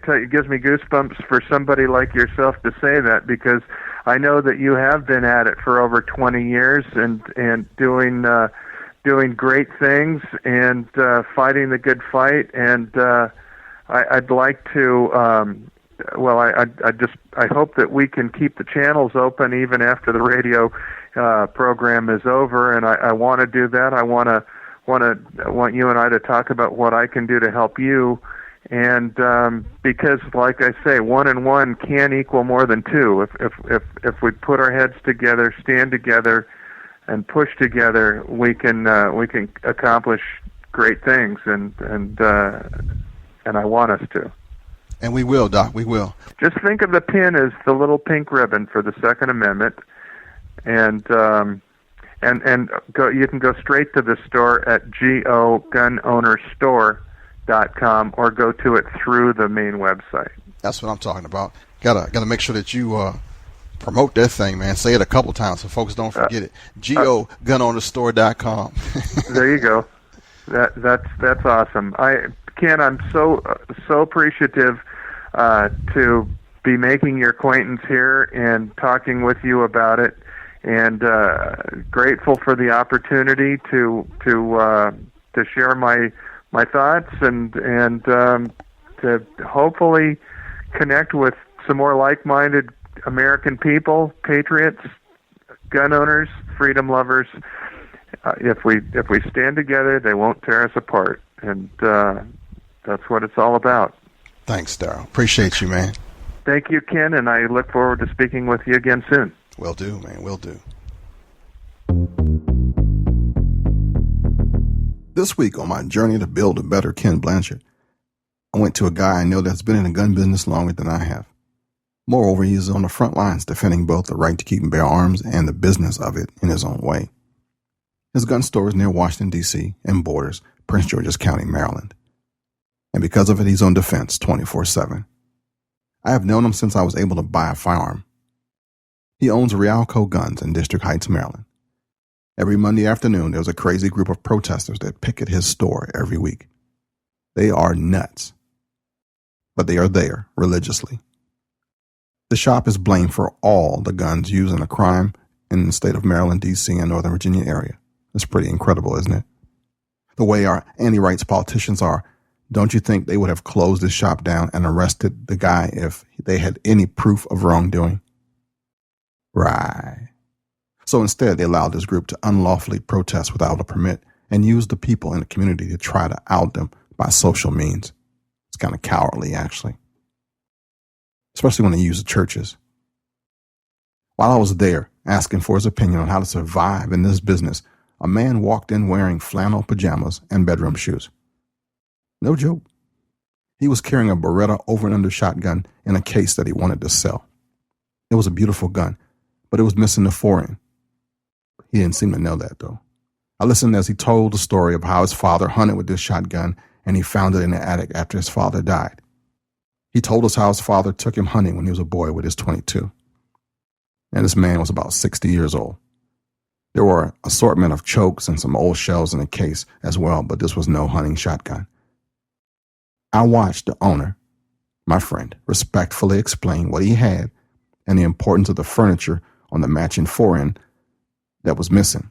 tell you. It gives me goosebumps for somebody like yourself to say that, because I know that you have been at it for over 20 years and doing great things and fighting the good fight. And I'd like to. I hope that we can keep the channels open even after the radio program is over. And I want to do that. I want you and I to talk about what I can do to help you, and because, like I say, 1 and 1 can equal more than 2. If we put our heads together, stand together, and push together, we can accomplish great things, and I want us to. And we will, Doc. We will. Just think of the pin as the little pink ribbon for the Second Amendment, and go. You can go straight to the store at gogunownerstore.com or go to it through the main website. That's what I'm talking about. Gotta make sure that you promote that thing, man. Say it a couple times so folks don't forget it. gogunownerstore.com. There you go. That's awesome. Ken, I'm so appreciative to be making your acquaintance here and talking with you about it. And grateful for the opportunity to share my thoughts and to hopefully connect with some more like-minded American people, patriots, gun owners, freedom lovers. If we stand together, they won't tear us apart, and that's what it's all about. Thanks, Daryl. Appreciate you, man. Thank you, Ken, and I look forward to speaking with you again soon. Will do, man. Will do. This week on my journey to build a better Ken Blanchard, I went to a guy I know that's been in the gun business longer than I have. Moreover, he is on the front lines defending both the right to keep and bear arms and the business of it in his own way. His gun store is near Washington, D.C. and borders Prince George's County, Maryland. And because of it, he's on defense 24/7. I have known him since I was able to buy a firearm. He owns Rialco Guns in District Heights, Maryland. Every Monday afternoon, there's a crazy group of protesters that picket his store every week. They are nuts, but they are there religiously. The shop is blamed for all the guns used in a crime in the state of Maryland, D.C., and Northern Virginia area. It's pretty incredible, isn't it? The way our anti-rights politicians are, don't you think they would have closed this shop down and arrested the guy if they had any proof of wrongdoing? Right. So instead, they allowed this group to unlawfully protest without a permit and use the people in the community to try to out them by social means. It's kind of cowardly, actually. Especially when they use the churches. While I was there asking for his opinion on how to survive in this business, a man walked in wearing flannel pajamas and bedroom shoes. No joke. He was carrying a Beretta over and under shotgun in a case that he wanted to sell. It was a beautiful gun, but it was missing the forend. He didn't seem to know that, though. I listened as he told the story of how his father hunted with this shotgun and he found it in the attic after his father died. He told us how his father took him hunting when he was a boy with his .22. And this man was about 60 years old. There were an assortment of chokes and some old shells in the case as well, but this was no hunting shotgun. I watched the owner, my friend, respectfully explain what he had and the importance of the furniture on the matching forend that was missing,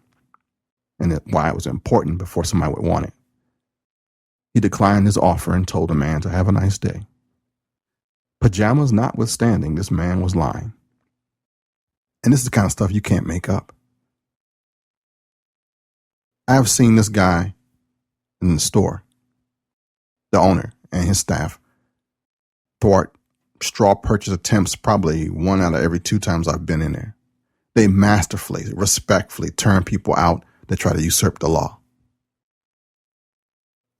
and why it was important before somebody would want it. He declined his offer and told the man to have a nice day. Pajamas notwithstanding, this man was lying. And this is the kind of stuff you can't make up. I have seen this guy in the store, the owner and his staff, thwart straw purchase attempts probably 1 out of every 2 times I've been in there. They masterfully, respectfully turn people out that try to usurp the law.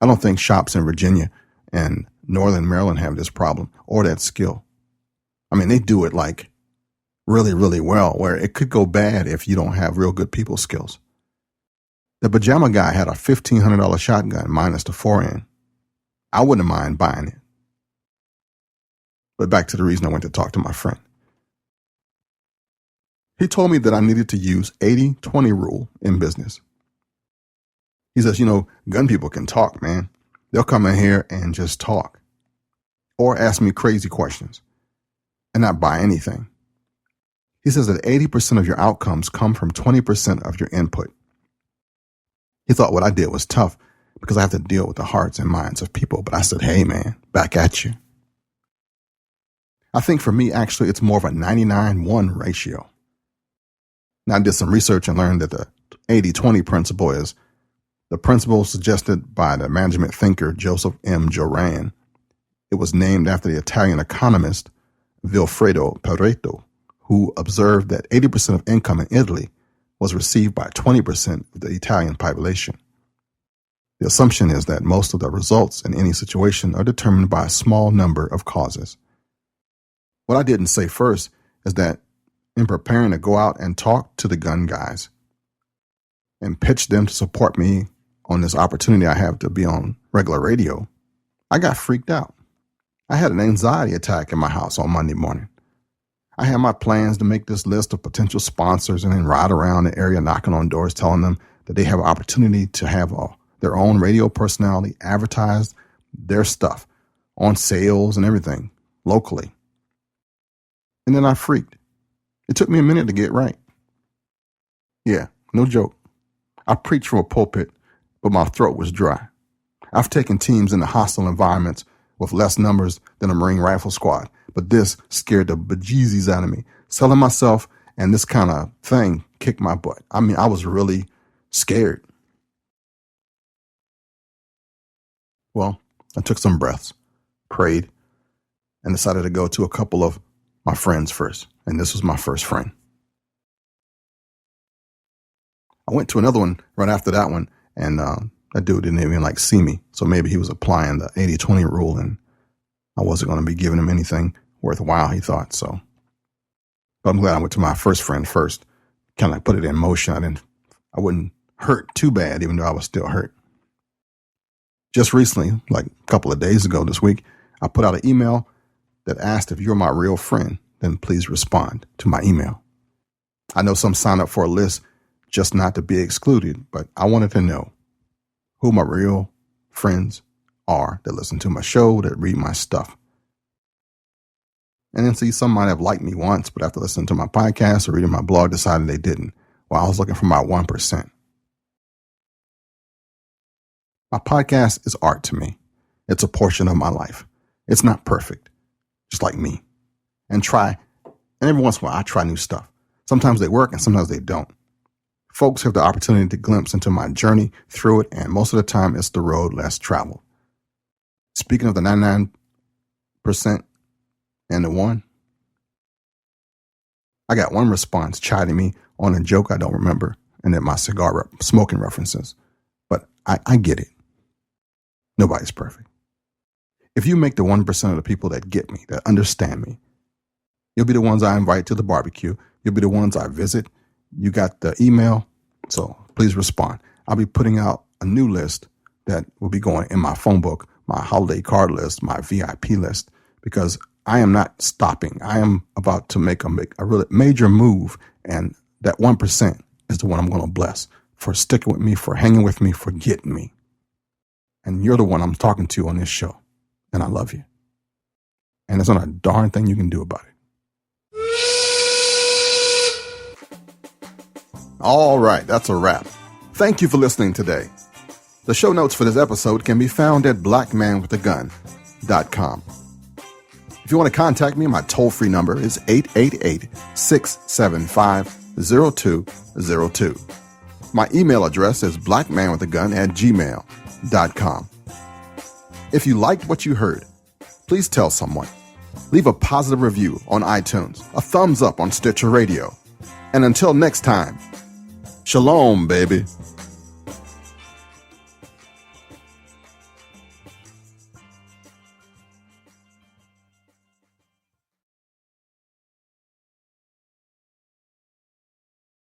I don't think shops in Virginia and Northern Maryland have this problem or that skill. I mean, they do it like really, really well, where it could go bad if you don't have real good people skills. The pajama guy had a $1,500 shotgun minus the 4N. I wouldn't mind buying it. But back to the reason I went to talk to my friend. He told me that I needed to use 80-20 rule in business. He says, gun people can talk, man. They'll come in here and just talk or ask me crazy questions and not buy anything. He says that 80% of your outcomes come from 20% of your input. He thought what I did was tough because I have to deal with the hearts and minds of people. But I said, hey, man, back at you. I think for me, actually, it's more of a 99-1 ratio. Now, I did some research and learned that the 80-20 principle is the principle suggested by the management thinker Joseph M. Joran. It was named after the Italian economist Vilfredo Pareto, who observed that 80% of income in Italy was received by 20% of the Italian population. The assumption is that most of the results in any situation are determined by a small number of causes. What I didn't say first is that in preparing to go out and talk to the gun guys and pitch them to support me on this opportunity I have to be on regular radio, I got freaked out. I had an anxiety attack in my house on Monday morning. I had my plans to make this list of potential sponsors and then ride around the area knocking on doors telling them that they have an opportunity to have their own radio personality advertise their stuff on sales and everything locally. And then I freaked. It took me a minute to get right. Yeah, no joke. I preached from a pulpit, but my throat was dry. I've taken teams into hostile environments with less numbers than a Marine Rifle Squad, but this scared the bejesus out of me. Selling myself and this kind of thing kicked my butt. I mean, I was really scared. Well, I took some breaths, prayed, and decided to go to a couple of my friends first. And this was my first friend. I went to another one right after that one, and that dude didn't even see me. So maybe he was applying the 80-20 rule, and I wasn't going to be giving him anything worthwhile, he thought. So, but I'm glad I went to my first friend first, kind of put it in motion. I wouldn't hurt too bad, even though I was still hurt. Just recently, like a couple of days ago this week, I put out an email that asked if you're my real friend, then please respond to my email. I know some sign up for a list just not to be excluded, but I wanted to know who my real friends are that listen to my show, that read my stuff. And then see, some might have liked me once, but after listening to my podcast or reading my blog, decided they didn't. Well, I was looking for my 1%. My podcast is art to me. It's a portion of my life. It's not perfect, just like me. And every once in a while, I try new stuff. Sometimes they work and sometimes they don't. Folks have the opportunity to glimpse into my journey through it, and most of the time it's the road less traveled. Speaking of the 99% and the 1%, I got one response chiding me on a joke I don't remember and then my cigar smoking references. But I get it. Nobody's perfect. If you make the 1% of the people that get me, that understand me, you'll be the ones I invite to the barbecue. You'll be the ones I visit. You got the email, so please respond. I'll be putting out a new list that will be going in my phone book, my holiday card list, my VIP list, because I am not stopping. I am about to make a really major move, and that 1% is the one I'm going to bless for sticking with me, for hanging with me, for getting me. And you're the one I'm talking to on this show, and I love you. And there's not a darn thing you can do about it. All right, that's a wrap. Thank you for listening today. The show notes for this episode can be found at blackmanwithagun.com. If you want to contact me, my toll-free number is 888-675-0202. My email address is blackmanwithagun@gmail.com. If you liked what you heard, please tell someone. Leave a positive review on iTunes, a thumbs up on Stitcher Radio. And until next time, shalom, baby.